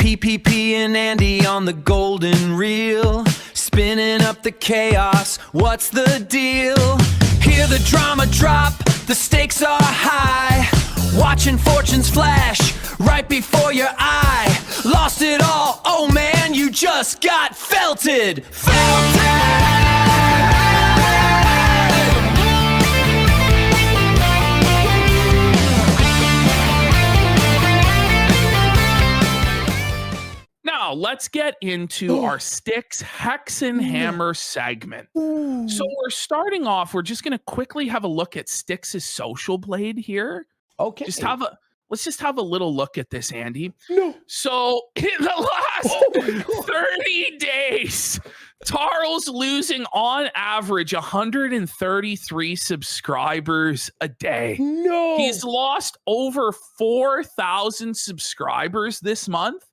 PPP and Andy on the golden reel, spinning up the chaos, what's the deal? Hear the drama drop, the stakes are high, watching fortunes flash right before your eye. Lost it all, oh man, you just got felted. Now, let's get into our Styx Hexenhammer segment. So we're starting off, we're just going to quickly have a look at Styx's social blade here. Okay. Let's just have a little look at this, Andy. No. So in the last 30 days, Tarl's losing on average 133 subscribers a day. No. He's lost over 4,000 subscribers this month,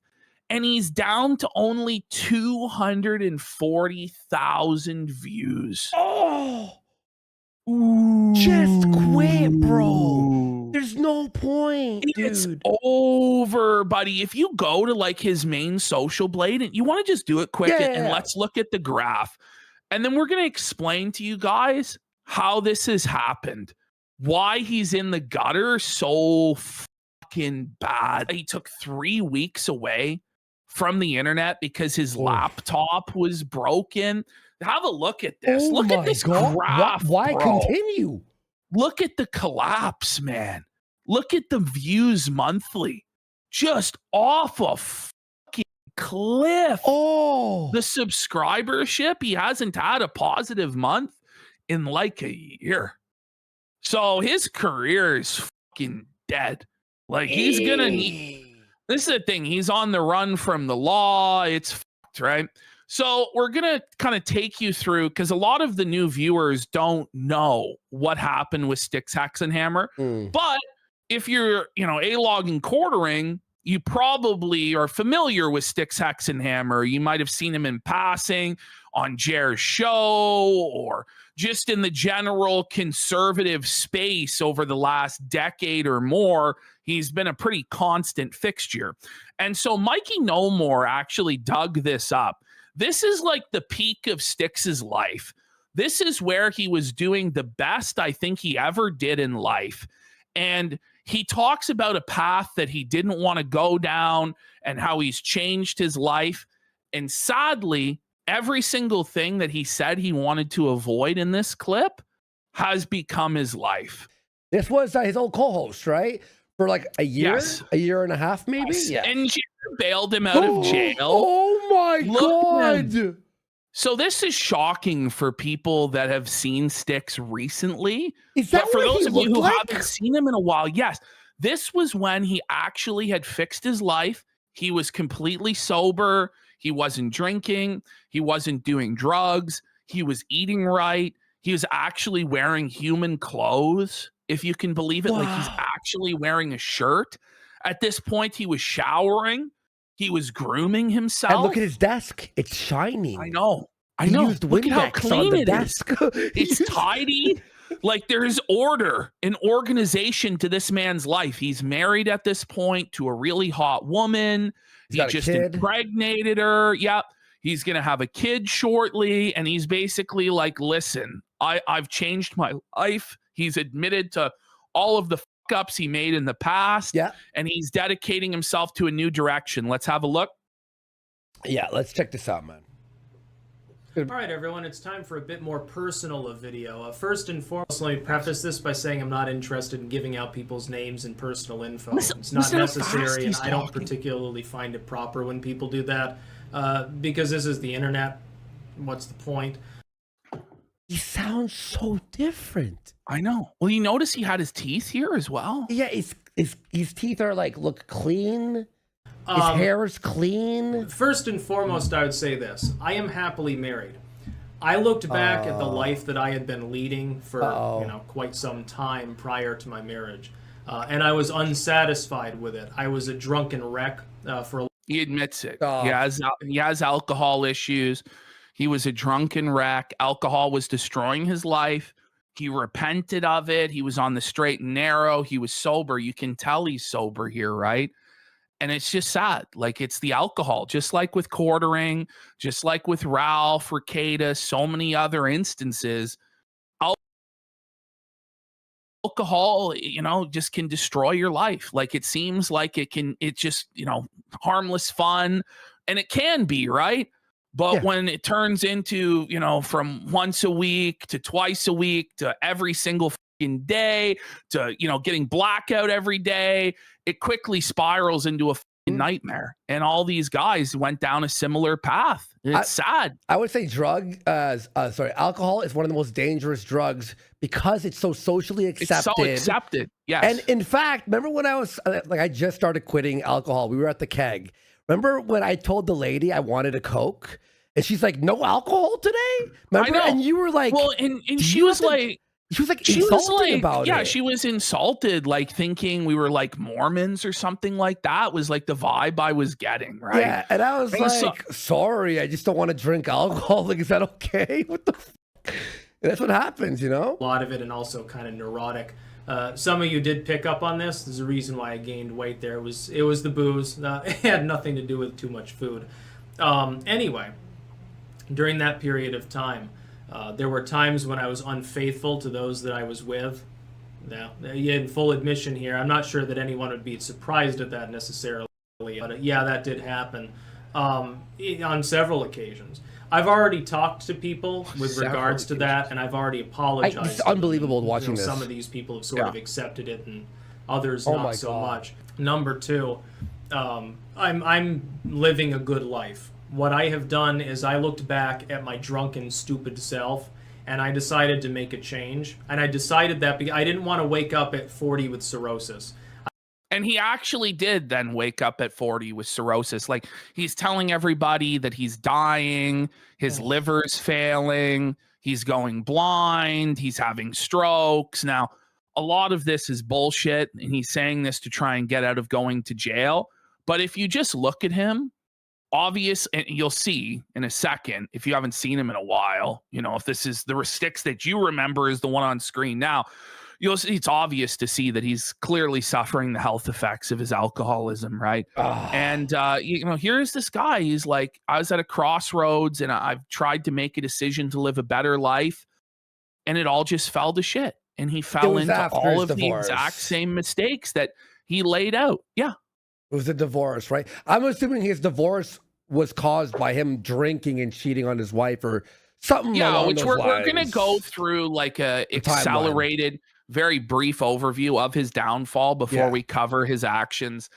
and he's down to only 240,000 views. Oh. Ooh. Just quit, bro. There's no point, It's dude. over, buddy. If you go to like his main social blade and you want to just do it quick and let's look at the graph. And then we're going to explain to you guys how this has happened. Why he's in the gutter so fucking bad. He took 3 weeks away from the internet because his laptop was broken. Have a look at this. Look at this graph. Why bro. continue? Look at the collapse, man. Look at the views monthly. Just off a fucking cliff. Oh. The subscribership, he hasn't had a positive month in like a year. So his career is fucking dead. Like he's gonna need... This is the thing. He's on the run from the law. It's fucked, right? So we're going to kind of take you through, because a lot of the new viewers don't know what happened with Styx Hexenhammer. But if you're, A-log and quartering, you probably are familiar with Styx Hexenhammer. You might have seen him in passing on Jer's show or just in the general conservative space over the last decade or more. He's been a pretty constant fixture. And so Mikey No More actually dug this up. This is like the peak of Styx's life. This is where he was doing the best I think he ever did in life. And he talks about a path that he didn't want to go down and how he's changed his life. And sadly, every single thing that he said he wanted to avoid in this clip has become his life. This was his old co-host, right? For like a year, Yes. a year and a half, maybe. Yes. Yeah. And Jer bailed him out of jail. Oh my God. So this is shocking for people that have seen Styx recently. Is that but for what those he of you looked who like? haven't seen him in a while, yes, this was when he actually had fixed his life. He was completely sober. He wasn't drinking. He wasn't doing drugs. He was eating right. He was actually wearing human clothes, if you can believe it. Wow. Like he's actually wearing a shirt. At this point, he was showering. He was grooming himself. And look at his desk. It's shining. I know. He used Look at how Windex clean on the it desk. is. It's tidy. Like there's order and organization to this man's life. He's married at this point to a really hot woman. He got a just kid. impregnated her. Yep. He's going to have a kid shortly. And he's basically like, listen, I've changed my life. He's admitted to all of the ups he made in the past. Yeah. And he's dedicating himself to a new direction. Let's have a look. Yeah, let's check this out, man. All right, everyone, it's time for a bit more personal of video. First and foremost, let me preface this by saying I'm not interested in giving out people's names and personal info. It's not necessary, and I don't particularly find it proper when people do that, because this is the internet. What's the point? He sounds so different. I know. Well, you notice he had his teeth here as well? Yeah, his teeth are like, look clean. His hair is clean. First and foremost, I would say this. I am happily married. I looked back at the life that I had been leading for quite some time prior to my marriage, and I was unsatisfied with it. I was a drunken wreck for a... He admits it. He has alcohol issues. He was a drunken wreck. Alcohol was destroying his life. He repented of it. He was on the straight and narrow. He was sober. You can tell he's sober here, right? And it's just sad. Like, it's the alcohol, just like with quartering, just like with Ralph, Ricada, so many other instances. Alcohol, you know, just can destroy your life. Like, it seems like it's just, you know, harmless fun, and it can be, right? But when it turns into, you know, from once a week to twice a week to every single fucking day to, you know, getting blackout every day, it quickly spirals into a fucking nightmare. And all these guys went down a similar path. It's sad. I would say alcohol is one of the most dangerous drugs because it's so socially accepted. It's so accepted, yes. And in fact, remember when I was, like, I just started quitting alcohol. We were at the keg. Remember when I told the lady I wanted a Coke? And she's like, no alcohol today? Remember? I know. And you were like... Well, and she was like... She was like insulting about it. Yeah, she was insulted, like thinking we were like Mormons or something like that was like the vibe I was getting, right? Yeah, and I was like, sorry, I just don't want to drink alcohol. Like, is that okay? What the fuck? And that's what happens, you know? A lot of it, and also kind of neurotic. Some of you did pick up on this. There's a reason why I gained weight there. It was the booze. It had nothing to do with too much food. Anyway, during that period of time, there were times when I was unfaithful to those that I was with. Now, in full admission here, I'm not sure that anyone would be surprised at that necessarily, but yeah, that did happen on several occasions. I've already talked to people with regards to that, and I've already apologized. It's unbelievable watching this. Some of these people have sort of accepted it, and others not so much. Number two, I'm living a good life. What I have done is I looked back at my drunken, stupid self, and I decided to make a change. And I decided that because I didn't want to wake up at 40 with cirrhosis. And he actually did then wake up at 40 with cirrhosis. Like, he's telling everybody that he's dying, his liver's failing, he's going blind, he's having strokes. Now, a lot of this is bullshit, and he's saying this to try and get out of going to jail. But if you just look at him, and you'll see in a second, if you haven't seen him in a while, you know, if this is the Styx that you remember is the one on screen now, you'll see it's obvious to see that he's clearly suffering the health effects of his alcoholism, right? And you know, here's this guy. He's like, I was at a crossroads, and I've tried to make a decision to live a better life, and it all just fell to shit. And he fell into all of the exact same mistakes that he laid out. Yeah. It was a divorce, right? I'm assuming his divorce was caused by him drinking and cheating on his wife or something. Yeah, which we're going to go through like a accelerated, very brief overview of his downfall before we cover his actions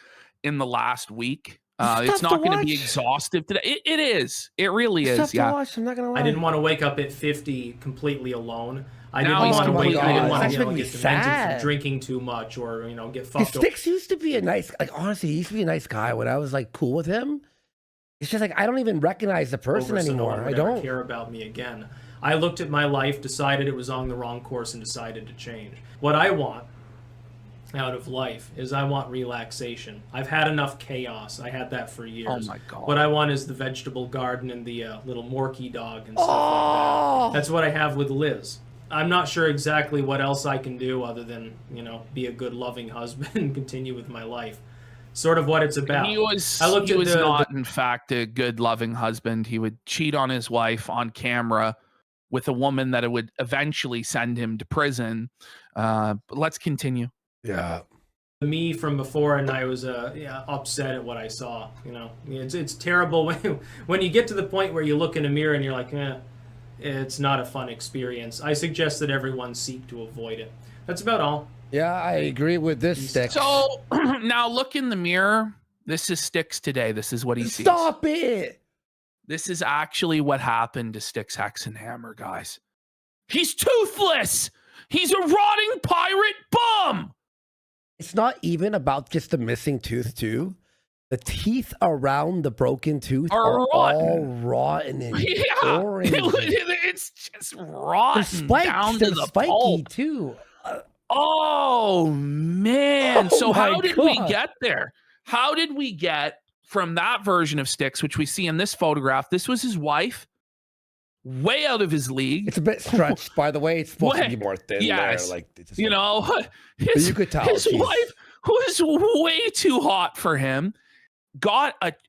in the last week. It's not going to be exhaustive today. It is. It really is. Yeah. I'm not gonna lie. I didn't want to wake up at 50 completely alone. I didn't want to wait. I didn't want to, get demented from drinking too much, or get fucked up. Styx used to be a nice, like, honestly, he used to be a nice guy when I was like cool with him. It's just like I don't even recognize the person anymore. I don't care about me again. I looked at my life, decided it was on the wrong course, and decided to change. What I want out of life is I want relaxation. I've had enough chaos. I had that for years. Oh my God. What I want is the vegetable garden and the little Morky dog and stuff like that. That's what I have with Liz. I'm not sure exactly what else I can do other than, be a good, loving husband and continue with my life. Sort of what it's about. He was not, in fact, a good, loving husband. He would cheat on his wife on camera with a woman that it would eventually send him to prison. But let's continue. Yeah. Me from before, and I was upset at what I saw. It's terrible when you get to the point where you look in a mirror and you're like, it's not a fun experience. I suggest that everyone seek to avoid it. That's about all. Yeah, I agree with this, Styx. So now look in the mirror. This is Styx today. This is what he sees. Stop it. This is actually what happened to STYXHEXENHAMMER, guys. He's toothless. He's a rotting pirate bum. It's not even about just the missing tooth, too. The teeth around the broken tooth are all rotten and orange. It's just rotten down to the spiky pulp. Too. Oh, man. So how did we get there? How did we get from that version of Styx, which we see in this photograph? This was his wife. Way out of his league. It's a bit stretched, by the way. It's supposed to be more thin there. Like, you could tell his wife was way too hot for him.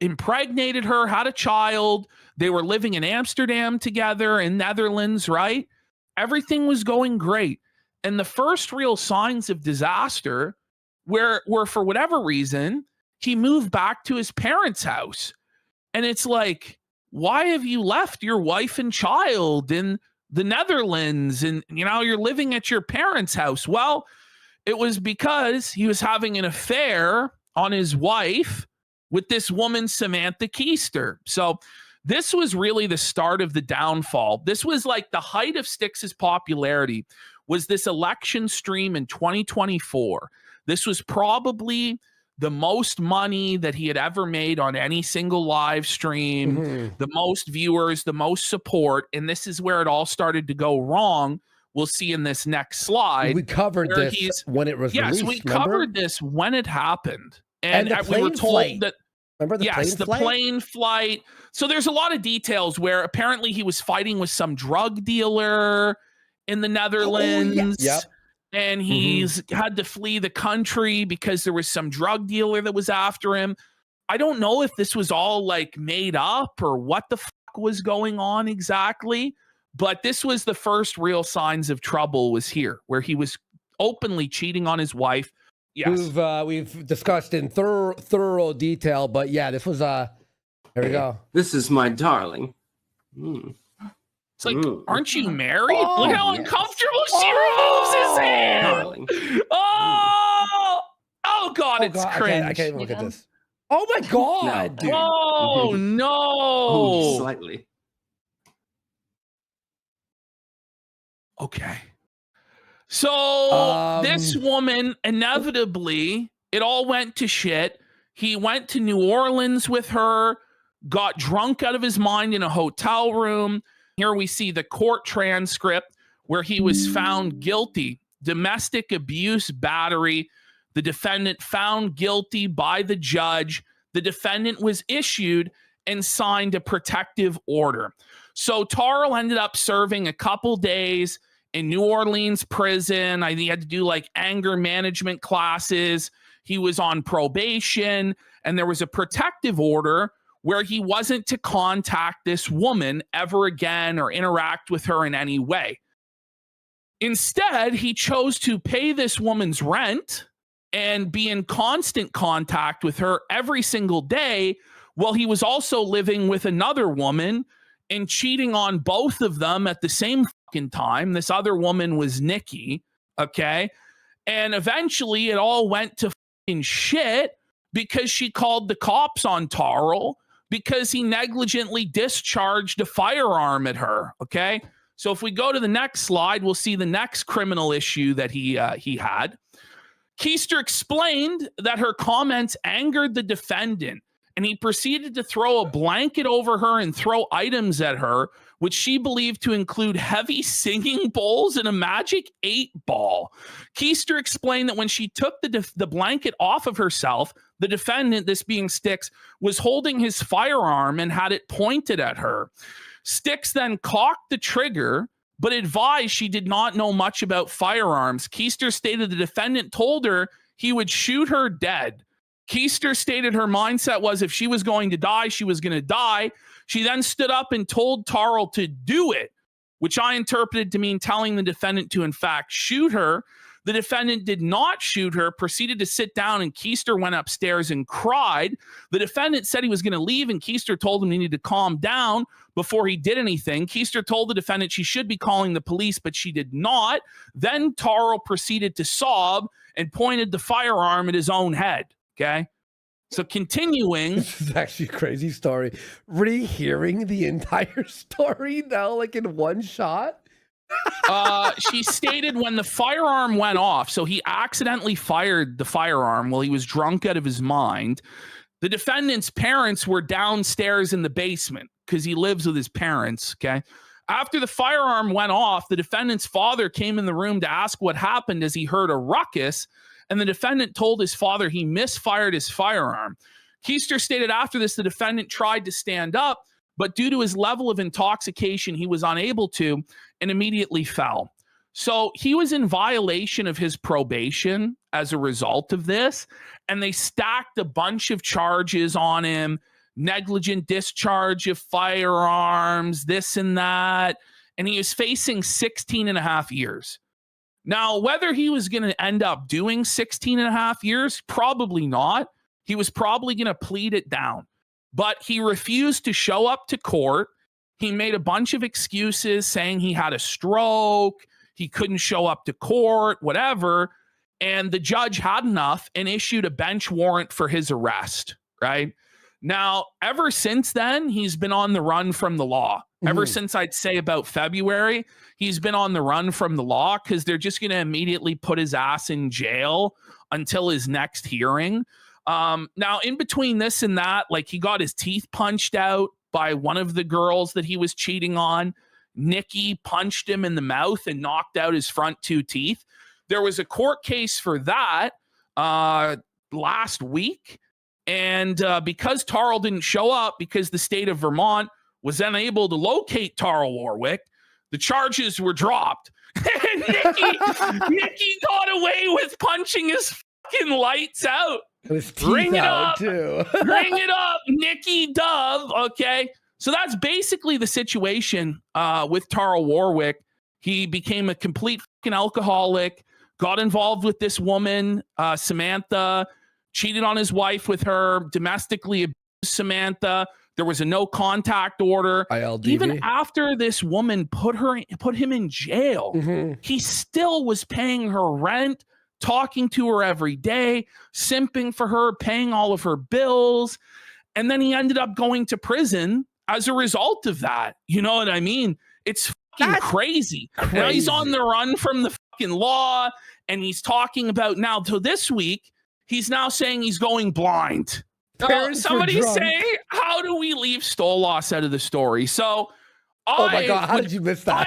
impregnated her, had a child. They were living in Amsterdam together, in Netherlands, right? Everything was going great. And the first real signs of disaster were for whatever reason, he moved back to his parents' house. And it's like, why have you left your wife and child in the Netherlands? And, you know, you're living at your parents' house. Well, it was because he was having an affair on his wife with this woman, Samantha Keister. So this was really the start of the downfall. This was like the height of Styx's popularity, was this election stream in 2024. This was probably the most money that he had ever made on any single live stream, the most viewers, the most support. And this is where it all started to go wrong. We'll see in this next slide. We covered this when it was released. Yes, we covered this when it happened. And we were told that, remember the plane flight. So there's a lot of details where apparently he was fighting with some drug dealer in the Netherlands. And he's had to flee the country because there was some drug dealer that was after him. I don't know if this was all like made up or what the fuck was going on exactly, but this was the first real signs of trouble was here, where he was openly cheating on his wife. Yes. We've discussed in thorough detail, but yeah, this was here we go. This is my darling. It's like, aren't you married? Look how uncomfortable she removes his hand. Darling. Oh God, it's cringe. I can't even look at this. Oh my God, dude. Oh no. Oh, slightly. Okay. So this woman, inevitably, it all went to shit. He went to New Orleans with her, got drunk out of his mind in a hotel room. Here we see the court transcript where he was found guilty. Domestic abuse battery. The defendant found guilty by the judge. The defendant was issued and signed a protective order. So Tarl ended up serving a couple days in New Orleans prison. He had to do like anger management classes. He was on probation, and there was a protective order where he wasn't to contact this woman ever again or interact with her in any way. Instead, he chose to pay this woman's rent and be in constant contact with her every single day, while he was also living with another woman and cheating on both of them at the same fucking time. This other woman was Nikki, okay? And eventually it all went to fucking shit because she called the cops on Tarl because he negligently discharged a firearm at her, okay? So if we go to the next slide, we'll see the next criminal issue that he had. Keister explained that her comments angered the defendant, and he proceeded to throw a blanket over her and throw items at her, which she believed to include heavy singing bowls and a magic 8-ball. Keister explained that when she took the blanket off of herself, the defendant, this being Styx, was holding his firearm and had it pointed at her. Styx then cocked the trigger, but advised she did not know much about firearms. Keister stated the defendant told her he would shoot her dead. Keister stated her mindset was if she was going to die, she was going to die. She then stood up and told Tarl to do it, which I interpreted to mean telling the defendant to, in fact, shoot her. The defendant did not shoot her, proceeded to sit down, and Keister went upstairs and cried. The defendant said he was going to leave, and Keister told him he needed to calm down before he did anything. Keister told the defendant she should be calling the police, but she did not. Then Tarl proceeded to sob and pointed the firearm at his own head. Okay? So continuing. This is actually a crazy story. Rehearing the entire story now, like in one shot. She stated when the firearm went off, so he accidentally fired the firearm while he was drunk out of his mind. The defendant's parents were downstairs in the basement because he lives with his parents, okay? After the firearm went off, the defendant's father came in the room to ask what happened as he heard a ruckus, and the defendant told his father he misfired his firearm. Keister stated after this, the defendant tried to stand up, but due to his level of intoxication, he was unable to and immediately fell. So he was in violation of his probation as a result of this. And they stacked a bunch of charges on him, negligent discharge of firearms, this and that. And he was facing 16 and a half years. Now, whether he was going to end up doing 16 and a half years, probably not. He was probably going to plead it down. But he refused to show up to court. He made a bunch of excuses saying he had a stroke, he couldn't show up to court, whatever. And the judge had enough and issued a bench warrant for his arrest, right? Now, ever since then, he's been on the run from the law. Ever since I'd say about February, he's been on the run from the law because they're just going to immediately put his ass in jail until his next hearing. Now, in between this and that, like he got his teeth punched out by one of the girls that he was cheating on. Nikki punched him in the mouth and knocked out his front 2 teeth. There was a court case for that last week. And because Tarl didn't show up, because the state of Vermont was unable to locate Tarl Warwick, the charges were dropped. And Nikki got away with punching his fucking lights out. Ring it up, too. Ring it up, Nikki Dove. Okay. So that's basically the situation with Tarl Warwick. He became a complete fucking alcoholic, got involved with this woman, Samantha, cheated on his wife with her, domestically abused Samantha. There was a no contact order. ILDV. Even after this woman put him in jail, he still was paying her rent, talking to her every day, simping for her, paying all of her bills. And then he ended up going to prison as a result of that. You know what I mean? It's fucking crazy. Now he's on the run from the fucking law, and he's talking about now to this week, he's now saying he's going blind. Somebody say, how do we leave Stolas out of the story? So, oh my God, how did you miss that?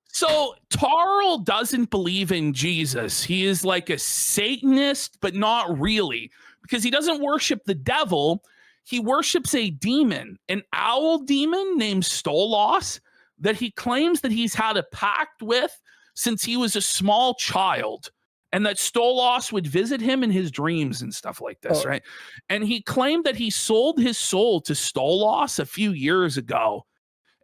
So Tarl doesn't believe in Jesus. He is like a Satanist, but not really, because he doesn't worship the devil. He worships a demon, an owl demon named Stolas, that he claims that he's had a pact with since he was a small child. And that Stolas would visit him in his dreams and stuff like this, right? And he claimed that he sold his soul to Stolas a few years ago.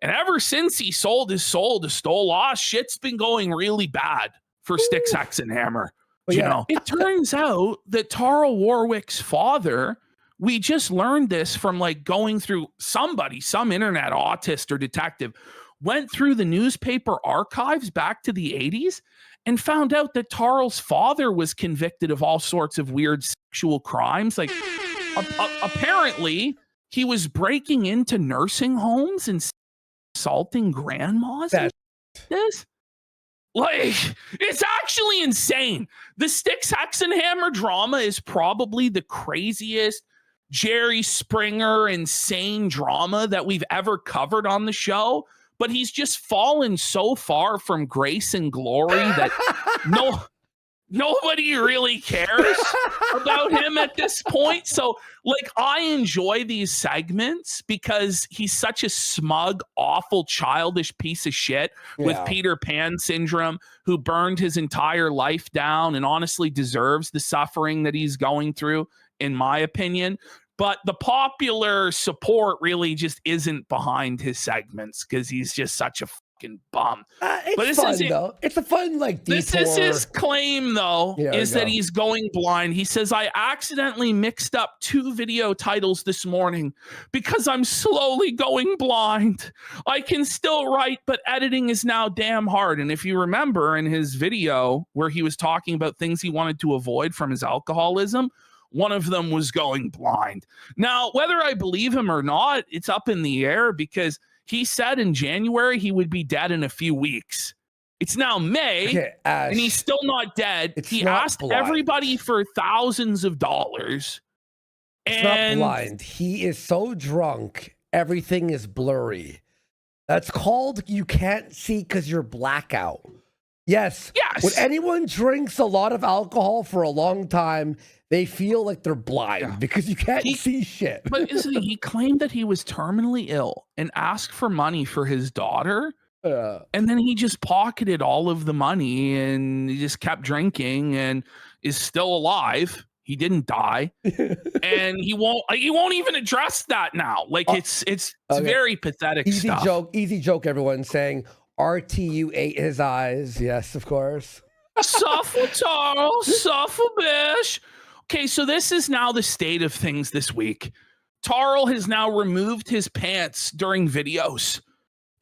And ever since he sold his soul to Stolas, shit's been going really bad for STYXHEXENHAMMER. You know, it turns out that Tarl Warwick's father, we just learned this from like going through some internet autist or detective, went through the newspaper archives back to the 80s and found out that Tarl's father was convicted of all sorts of weird sexual crimes. Like, apparently, he was breaking into nursing homes and assaulting grandmas. This, like, it's actually insane. The STYXHEXENHAMMER drama is probably the craziest Jerry Springer insane drama that we've ever covered on the show. But he's just fallen so far from grace and glory that nobody really cares about him at this point. So, like, I enjoy these segments because he's such a smug, awful, childish piece of shit with Peter Pan syndrome, who burned his entire life down and honestly deserves the suffering that he's going through, in my opinion. But the popular support really just isn't behind his segments because he's just such a fucking bum. It's fun, though. It's a fun, like, detour. This is his claim, though, is that he's going blind. He says, I accidentally mixed up 2 video titles this morning because I'm slowly going blind. I can still write, but editing is now damn hard. And if you remember in his video where he was talking about things he wanted to avoid from his alcoholism, one of them was going blind. Now, whether I believe him or not, it's up in the air because he said in January he would be dead in a few weeks. It's now May, and he's still not dead. He asked everybody for thousands of dollars. It's not blind. He is so drunk, everything is blurry. That's called you can't see because you're blackout. Yes. When anyone drinks a lot of alcohol for a long time, they feel like they're blind because you can't see shit. But he claimed that he was terminally ill and asked for money for his daughter And then he just pocketed all of the money and he just kept drinking and is still alive. He didn't die. And he won't even address that now. Like it's okay. very pathetic stuff. Easy joke, everyone saying RTU ate his eyes. Yes, of course. Suffer Tarl, suffer Bish. Okay, so this is now the state of things this week. Tarl has now removed his pants during videos.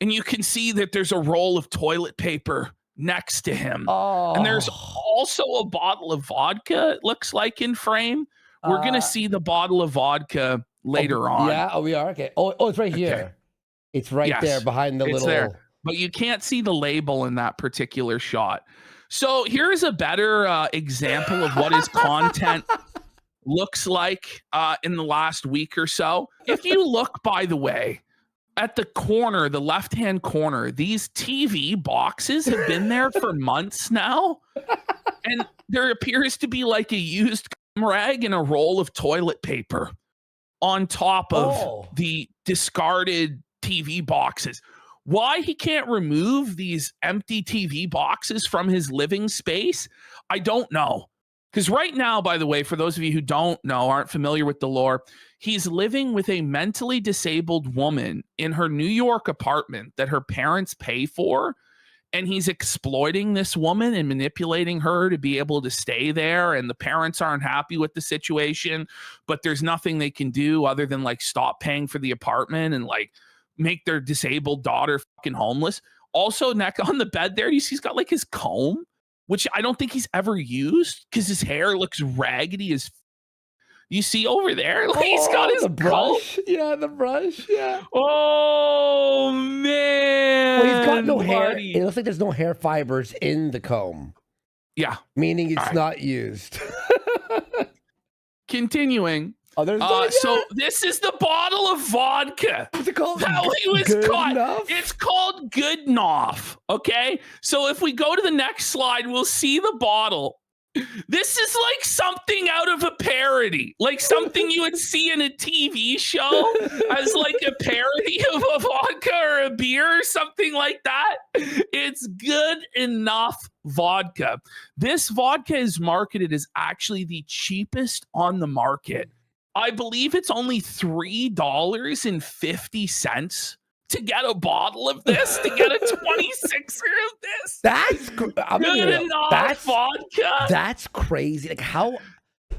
And you can see that there's a roll of toilet paper next to him. Oh. And there's also a bottle of vodka, it looks like, in frame. We're going to see the bottle of vodka later on. Yeah, we are. Okay. Oh, it's right here. Okay. It's right there behind the little... there. But you can't see the label in that particular shot. So here's a better example of what his content looks like in the last week or so. If you look, by the way, at the corner, the left-hand corner, these TV boxes have been there for months now. And there appears to be like a used rag and a roll of toilet paper on top of the discarded TV boxes. Why he can't remove these empty TV boxes from his living space, I don't know. Because right now, by the way, for those of you who don't know, aren't familiar with the lore, he's living with a mentally disabled woman in her New York apartment that her parents pay for. And he's exploiting this woman and manipulating her to be able to stay there. And the parents aren't happy with the situation, but there's nothing they can do other than like stop paying for the apartment and like make their disabled daughter fucking homeless. Also, neck on the bed there, you see he's got like his comb, which I don't think he's ever used because his hair looks raggedy as you see over there. Like he's got his brush. Comb. Yeah, the brush. Yeah. Oh, man. Well, he's got no hair. It looks like there's no hair fibers in the comb. Yeah. Meaning it's not used. Continuing. Oh, there's so this is the bottle of vodka. What's it called? How he was caught. Enough? It's called Good Enough. Okay. So if we go to the next slide, we'll see the bottle. This is like something out of a parody, like something you would see in a TV show as like a parody of a vodka or a beer or something like that. It's Good Enough vodka. This vodka is marketed as actually the cheapest on the market. I believe it's only $3.50 to get a bottle of this, to get a 26er of this. That's Good Enough vodka. That's crazy. Like how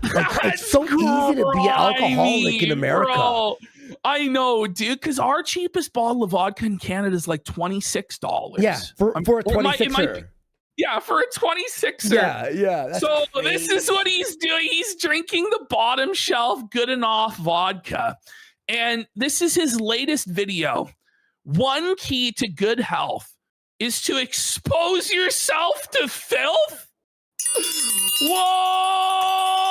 it's so easy to be an alcoholic in America. Bro. I know, dude, because our cheapest bottle of vodka in Canada is like $26. Yeah, for a 26er. Yeah, for a 26er. Yeah. So this is what he's doing. He's drinking the bottom shelf Good Enough vodka. And this is his latest video. One key to good health is to expose yourself to filth. Whoa,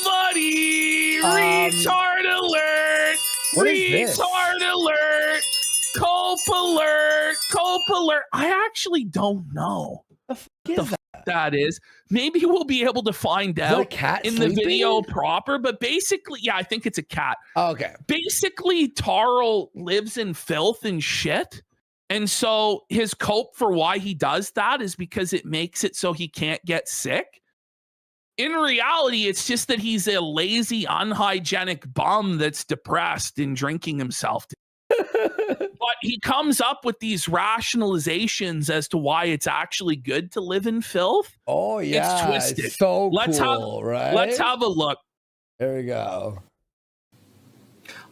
buddy. Retard alert. Retard alert. Cope alert. Cope alert. I actually don't know what the that is. Maybe we'll be able to find out in the video proper, but basically, yeah, I think it's a cat. Oh, okay. Basically, Tarl lives in filth and shit. And so his cope for why he does that is because it makes it so he can't get sick. In reality, it's just that he's a lazy, unhygienic bum that's depressed and drinking himself to but he comes up with these rationalizations as to why it's actually good to live in filth. Oh, yeah. It's twisted. It's so cool, right? Let's have a look. There we go.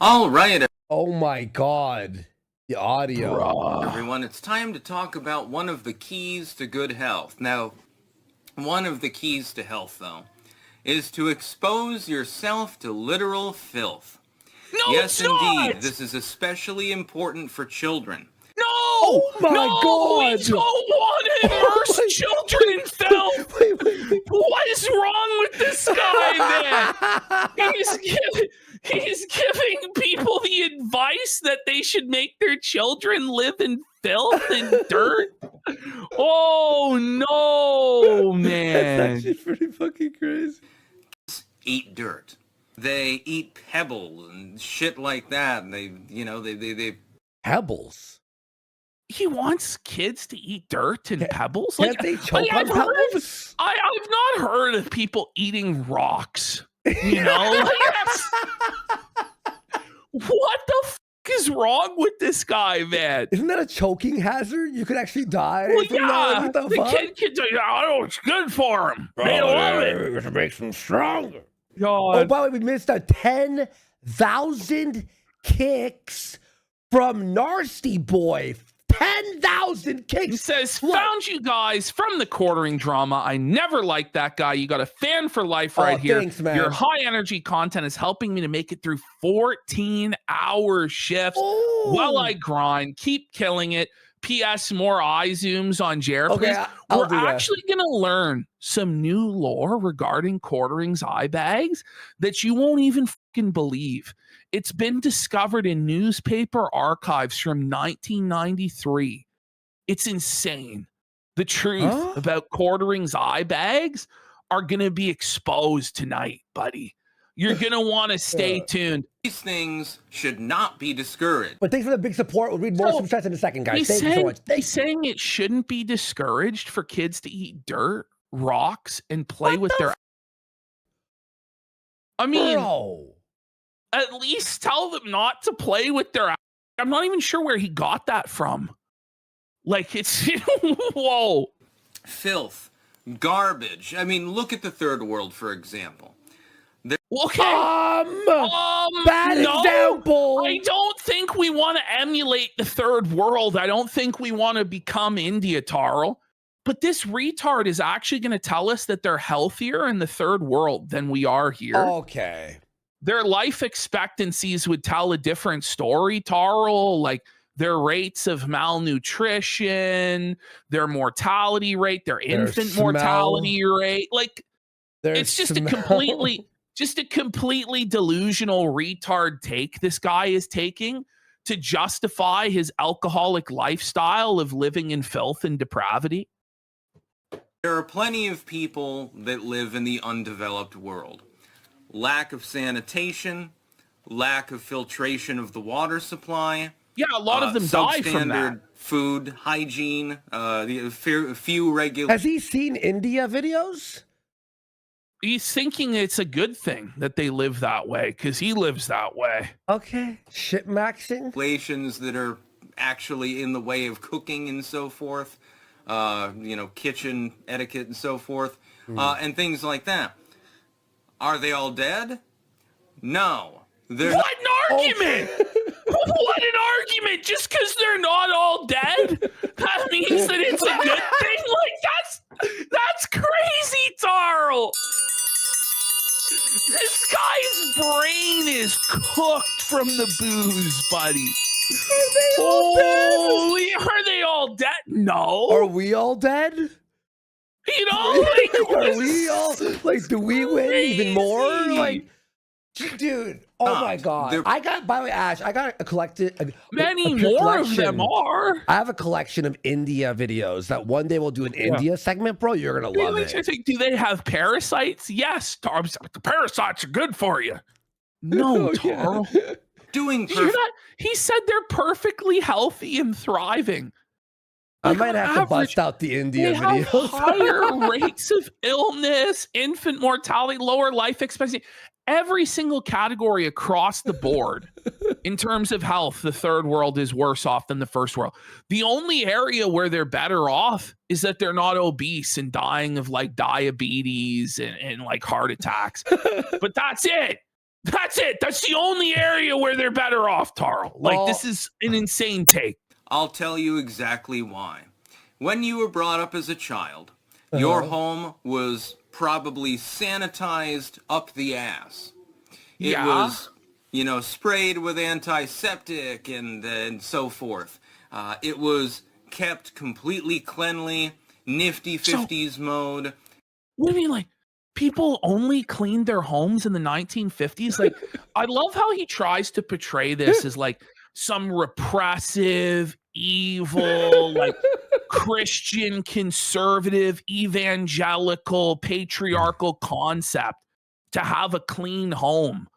All right. Oh, my God. The audio. Bruh. Everyone, it's time to talk about one of the keys to good health. Now, one of the keys to health, though, is to expose yourself to literal filth. No, yes, it's not. Indeed. This is especially important for children. No! Oh my God! We don't want to immerse children in filth! What is wrong with this guy, man? He's giving people the advice that they should make their children live in filth and dirt. Oh, no, man. That's actually pretty fucking crazy. Eat dirt. They eat pebbles and shit like that. And they Pebbles? he wants kids to eat dirt and pebbles. Can't they choke on pebbles? I've not heard of people eating rocks. You know, what the fuck is wrong with this guy, man? Isn't that a choking hazard? You could actually die. Well, from that. yeah, the kid say, "Oh, it's good for him. They love it. It makes them stronger." God. Oh, by the way, we missed a 10,000 kicks from Nasty Boy. 10,000 kicks. He says, found you guys from the quartering drama. I never liked that guy. You got a fan for life right here. Thanks, man. Your high energy content is helping me to make it through 14-hour shifts while I grind. Keep killing it. P.S. More eye zooms on Jer, please. Okay, We're actually going to learn some new lore regarding quartering's eye bags that you won't even fucking believe. It's been discovered in newspaper archives from 1993. It's insane. The truth about quartering's eye bags are going to be exposed tonight, buddy. You're going to want to stay tuned. These things should not be discouraged. But thanks for the big support. We'll read more super chats in a second, guys. Thank you so much. He's saying it shouldn't be discouraged for kids to eat dirt, rocks, and play with their... I mean... Bro. At least tell them not to play with their... I'm not even sure where he got that from. Like, it's... Whoa. Filth. Garbage. I mean, look at the third world, for example. Okay. Bad example. I don't think we want to emulate the third world. I don't think we want to become India, Tarl. But this retard is actually going to tell us that they're healthier in the third world than we are here. Okay. Their life expectancies would tell a different story, Tarl. Like their rates of malnutrition, their mortality rate, their infant mortality rate. Like it's just a completely delusional retard take this guy is taking to justify his alcoholic lifestyle of living in filth and depravity. There are plenty of people that live in the undeveloped world. Lack of sanitation, lack of filtration of the water supply. Yeah, a lot of them die from that. Substandard food, hygiene, few regular... Has he seen India videos? He's thinking it's a good thing that they live that way because he lives that way. Okay. Shit maxing. Regulations that are actually in the way of cooking and so forth. Kitchen etiquette and so forth. And things like that. Are they all dead? No. What an argument! What an argument! Just because they're not all dead, that means that it's a good thing? Like, that's crazy, Tarl! This guy's brain is cooked from the booze, buddy. Are they all dead? No. Are we all dead? You know, like, are we all like? Do we win even more? Like, dude, oh my god! I got, by the way, Ash, I got a collected. Many more of them are. I have a collection of India videos that one day we'll do an India segment, bro. You're gonna love it. I think, do they have parasites? Yes, the parasites are good for you. No, Tarl. He said they're perfectly healthy and thriving. I might have to bust out the India videos. Higher rates of illness, infant mortality, lower life expectancy. Every single category across the board in terms of health, the third world is worse off than the first world. The only area where they're better off is that they're not obese and dying of like diabetes and like heart attacks. But that's it. That's it. That's the only area where they're better off, Tarl. Like, this is an insane take. I'll tell you exactly why. When you were brought up as a child, your home was probably sanitized up the ass. It was, sprayed with antiseptic and so forth. It was kept completely cleanly, nifty 50s mode. What do you mean, like, people only cleaned their homes in the 1950s? Like, I love how he tries to portray this as like some repressive, evil, like Christian, conservative, evangelical, patriarchal concept to have a clean home.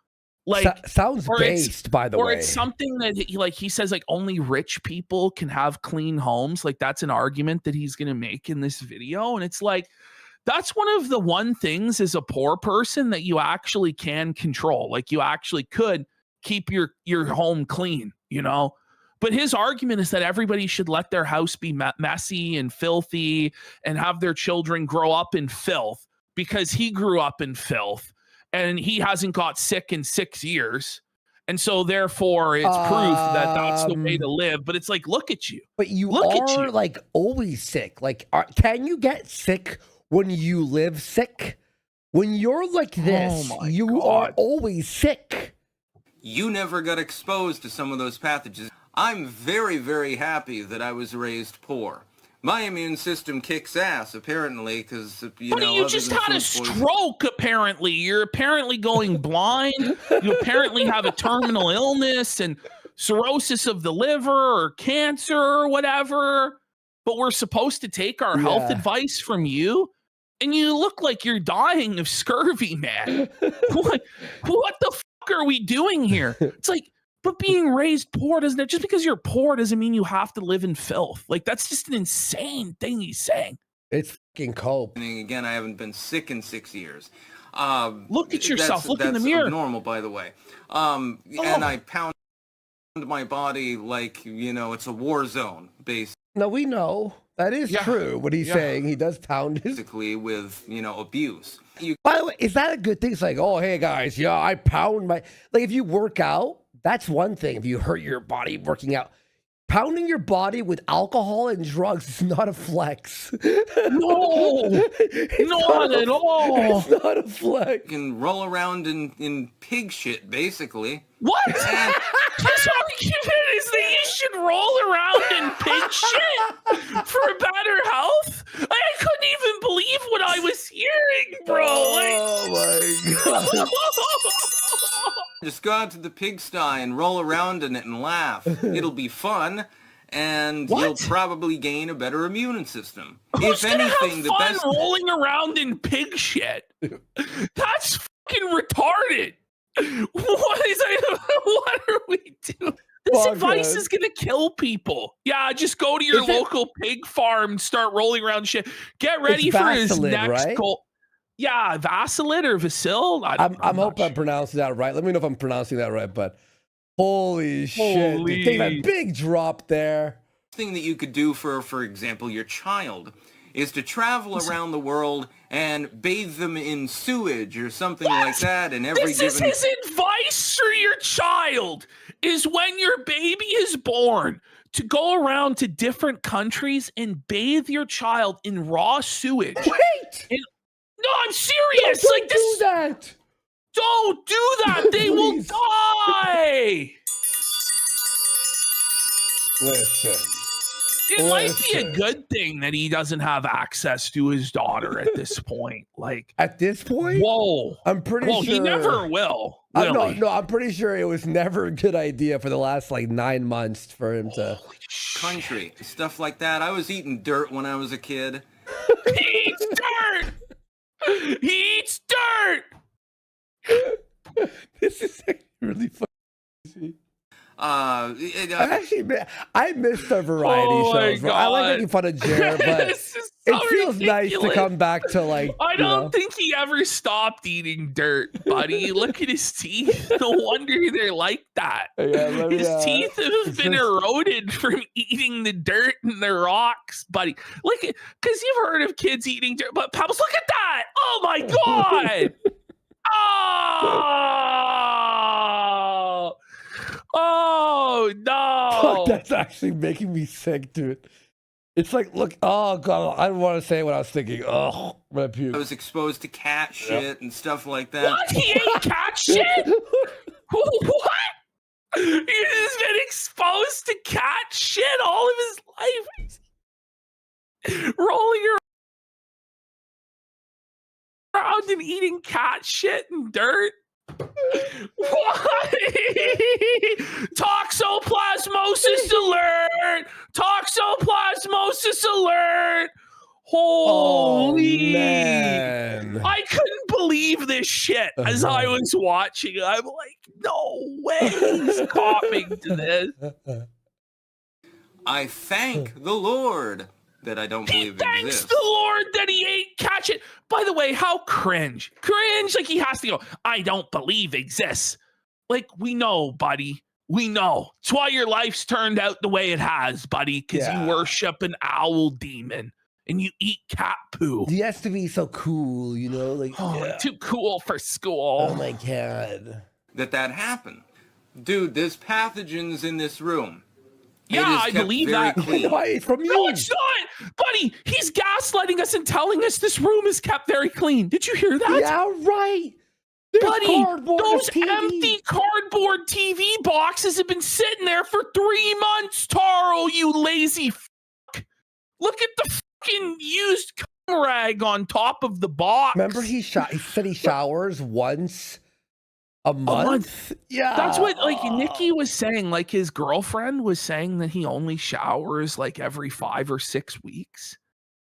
Like sounds based, by the way. Or it's something that he says like only rich people can have clean homes. Like that's an argument that he's gonna make in this video, and it's like that's one things as a poor person that you actually can control. Like you actually could keep your home clean, you know. But his argument is that everybody should let their house be messy and filthy and have their children grow up in filth because he grew up in filth and he hasn't got sick in 6 years. And so therefore it's proof that that's the way to live. But it's like, look at you. But you are like always sick. Like, can you get sick when you live sick? When you're like this, you are always sick. You never got exposed to some of those pathogens. I'm very, very happy that I was raised poor. My immune system kicks ass, apparently, because, you just had a stroke, apparently. You're apparently going blind. You apparently have a terminal illness and cirrhosis of the liver or cancer or whatever. But we're supposed to take our health advice from you? And you look like you're dying of scurvy, man. What the fuck are we doing here? It's like, but being raised poor just because you're poor doesn't mean you have to live in filth. Like that's just an insane thing he's saying. It's fucking cope. And again, I haven't been sick in 6 years. Look at yourself. Look in the mirror. That's normal, by the way. And I pound my body like, it's a war zone, basically. No, we know. That is true. What he's saying, he does pound his... Basically with, abuse. By the way, is that a good thing? It's like, oh, hey, guys, I pound my... Like, if you work out, that's one thing. If you hurt your body working out, pounding your body with alcohol and drugs is not a flex. No, not at all. It's not a flex. You can roll around in pig shit, basically. What? His argument is that you should roll around in pig shit for better health? I couldn't even believe what I was hearing, bro. Oh, my God. Just go out to the pigsty and roll around in it and laugh. It'll be fun, and you'll probably gain a better immune system. Who's if anything, the best rolling around in pig shit. That's fucking retarded. What are we doing? This advice is gonna kill people. Yeah, just go to your local pig farm and start rolling around shit. Get ready for his next goal. Yeah, Vaseline or Vasil. I'm hoping I'm pronouncing that right. Let me know if I'm pronouncing that right. But holy shit, take a big drop there. Thing that you could do for example, your child is to travel around the world and bathe them in sewage or something like that. And this is his advice for your child: is when your baby is born, to go around to different countries and bathe your child in raw sewage. Wait. No, I'm serious. No, don't do that. Don't do that. They will die. Listen. It might be a good thing that he doesn't have access to his daughter at this point. Like at this point? Whoa. I'm pretty sure. He never will. No, I'm pretty sure it was never a good idea for the last 9 months for him to country. Stuff like that. I was eating dirt when I was a kid. He eats dirt. He eats dirt. This is really funny. I missed the variety shows. Bro. I like making fun of Jared, but it feels nice to come back to I don't think he ever stopped eating dirt, buddy. Look at his teeth. No wonder they're like that. Yeah, his teeth have been eroded from eating the dirt and the rocks, buddy. Look, because you've heard of kids eating dirt, but Pebbles, look at that! Oh my god! Oh no! Fuck, that's actually making me sick, dude. It's like, look, oh god, I don't want to say what I was thinking. Oh, my puke. I was exposed to cat shit and stuff like that. What? He ate cat shit? What? He's been exposed to cat shit all of his life. Rolling around and eating cat shit and dirt. What? Toxoplasmosis alert! Toxoplasmosis alert! Holy! Man. I couldn't believe this shit. as I was watching, I'm like, no way he's copying to this. I thank the Lord that I don't believe Thanks exists. the Lord that he ain't catch it. By the way, how cringe. Like he has to go, I don't believe exists. Like, we know, buddy. We know. It's why your life's turned out the way it has, buddy, because you worship an owl demon and you eat cat poo. He has to be so cool, you know? Like, too cool for school. Oh my God. That happened. Dude, there's pathogens in this room. Yeah, I believe that. Why, from you? No, it's not. Buddy, he's gaslighting us and telling us this room is kept very clean. Did you hear that? Yeah, right. There's Buddy, those empty cardboard TV boxes have been sitting there for 3 months, Taro, you lazy fuck. Look at the fucking used rag on top of the box. Remember he said he showers once a month? Yeah. That's what like Nikki was saying. Like his girlfriend was saying that he only showers like every 5 or 6 weeks.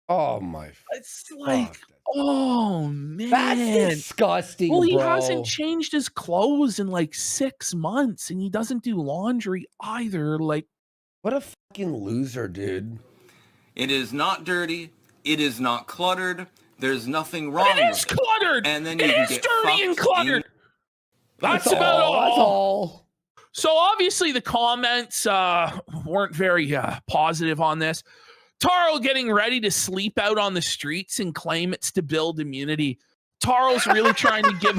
Oh my. It's like, oh man. That's disgusting. Well, he bro. hasn't changed his clothes in like 6 months and he doesn't do laundry either. Like, what a fucking loser, dude. It is not dirty. It is not cluttered. There's nothing wrong with it. It is cluttered. And then it you is get dirty and cluttered. That's about all. That's all. So obviously the comments weren't very positive on this. Taro getting ready to sleep out on the streets and claim it's to build immunity. Taro's really trying to give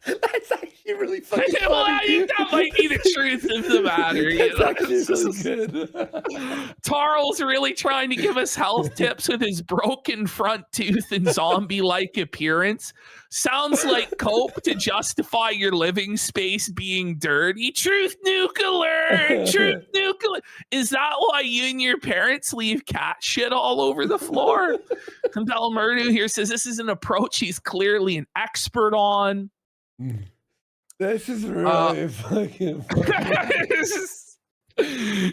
That's actually really fucking funny. Well, I think that might be the truth of the matter. That's actually really good. Tarl's really trying to give us health tips with his broken front tooth and zombie-like appearance. Sounds like cope to justify your living space being dirty. Truth nuke alert! Truth nuke alert! Is that why you and your parents leave cat shit all over the floor? Del Murdu here says this is an approach he's clearly an expert on. This is really fucking funny.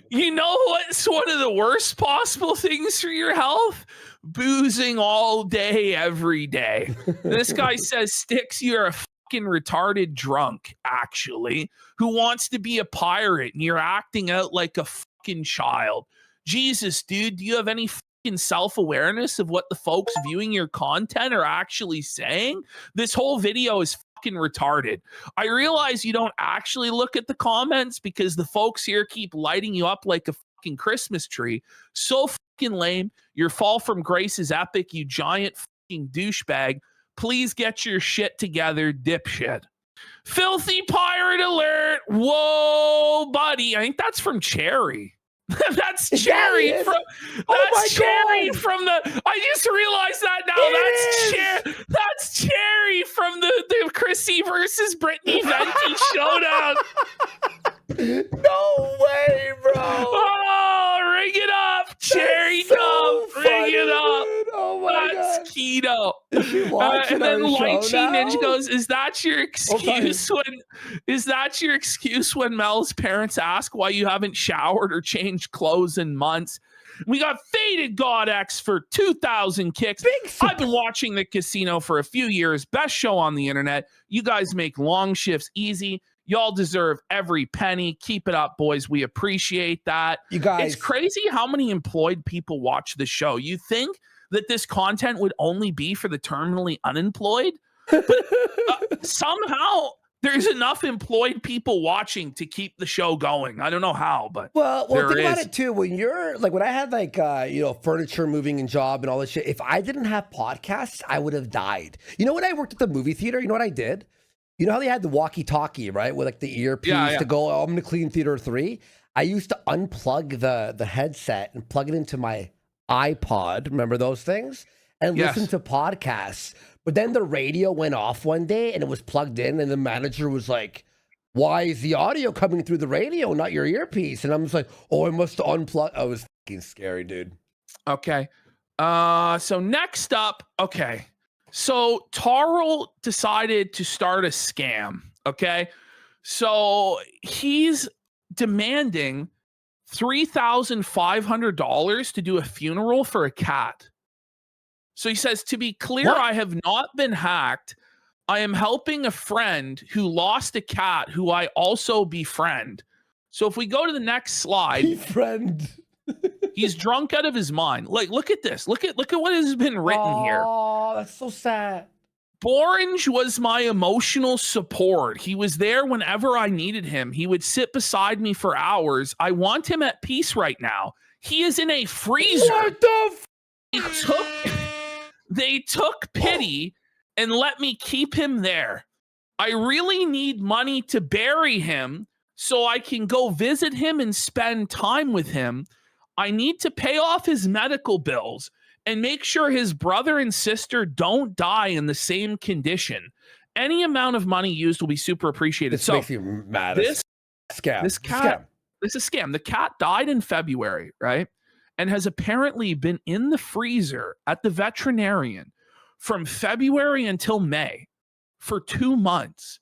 You know what's one of the worst possible things for your health? Boozing all day, every day. This guy says, Styx, you're a fucking retarded drunk, actually, who wants to be a pirate and you're acting out like a fucking child. Jesus, dude, do you have any fucking self-awareness of what the folks viewing your content are actually saying? This whole video is fucking retarded. I realize you don't actually look at the comments because the folks here keep lighting you up like a fucking Christmas tree. So fucking lame. Your fall from grace is epic, you giant fucking douchebag. Please get your shit together, dipshit. Filthy pirate alert. Whoa, buddy. I think that's from Cherry. That's Cherry from from the I just realized that now. That's Cherry from the Chrissy versus Brittany Venti showdown. No way, bro. Oh, ring it up. Cherry Dump. Ring it up. Oh my That's God. keto. And then Lychee Ninja goes, is that your excuse when Mel's parents ask why you haven't showered or changed clothes in months? We got Faded God X for 2,000 kicks. I've been watching the casino for a few years. Best show on the internet. You guys make long shifts easy. Y'all deserve every penny. Keep it up, boys. We appreciate that. You guys. It's crazy how many employed people watch the show. You think that this content would only be for the terminally unemployed? But somehow there's enough employed people watching to keep the show going. I don't know how, but well think about it too. When you're like, when I had like furniture moving and job and all this shit, if I didn't have podcasts, I would have died. You know, when I worked at the movie theater, you know what I did? You know how they had the walkie-talkie, right, with like the earpiece to go, I'm going to clean theater 3. I used to unplug the headset and plug it into my iPod. Remember those things? And listen to podcasts. But then the radio went off one day and it was plugged in, and the manager was like, why is the audio coming through the radio, not your earpiece? And I'm just like, oh, I must unplug. Oh, it was fucking scary, dude. Okay. So next up, okay. So Taro decided to start a scam, okay? So he's demanding $3,500 to do a funeral for a cat. So he says, to be clear, I have not been hacked. I am helping a friend who lost a cat who I also befriend. So if we go to the next slide, Befriend. he's drunk out of his mind. Like, look at this. Look at what has been written here. Oh, that's so sad. Borange was my emotional support. He was there whenever I needed him. He would sit beside me for hours. I want him at peace right now. He is in a freezer. What the They took pity and let me keep him there. I really need money to bury him so I can go visit him and spend time with him. I need to pay off his medical bills and make sure his brother and sister don't die in the same condition. Any amount of money used will be super appreciated. This makes you mad. This scam. This cat. This is a scam. The cat died in February, right? And has apparently been in the freezer at the veterinarian from February until May for 2 months.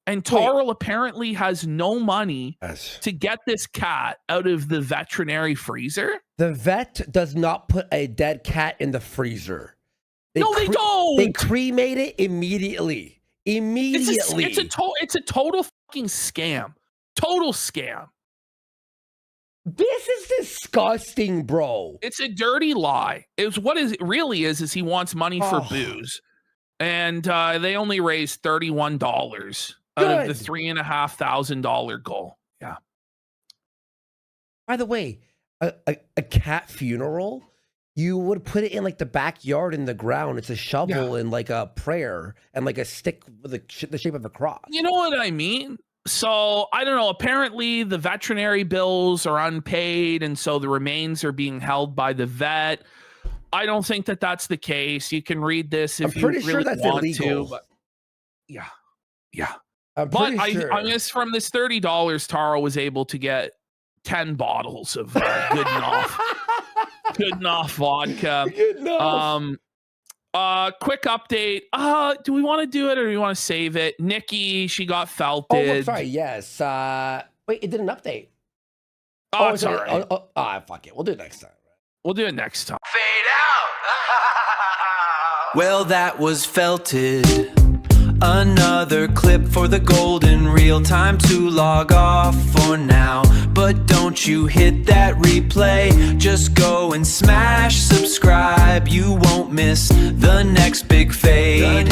And Tarl apparently has no money to get this cat out of the veterinary freezer. The vet does not put a dead cat in the freezer. They don't. They cremate it immediately. Immediately. It's a total fucking scam. Total scam. This is disgusting, bro. It's a dirty lie. It's what it really is he wants money for booze. And they only raised $31 out of the $3,500 goal. Yeah. By the way, a cat funeral, you would put it in like the backyard in the ground. It's a shovel and like a prayer and like a stick with the shape of a cross. You know what I mean? So I don't know. Apparently the veterinary bills are unpaid. And so the remains are being held by the vet. I don't think that that's the case. You can read this if you really want to. But yeah. But I guess from this $30, Taro was able to get 10 bottles of good enough vodka. Quick update. Do we want to do it or do we want to save it? Nikki, she got felted. Oh, sorry. Yes. Wait, it did an update. Oh, it's all right. Fuck it. We'll do it next time. We'll do it next time. Fade out. Well, that was felted. Another clip for the golden reel. Time to log off for now. But don't you hit that replay. Just go and smash subscribe. You won't miss the next big fade.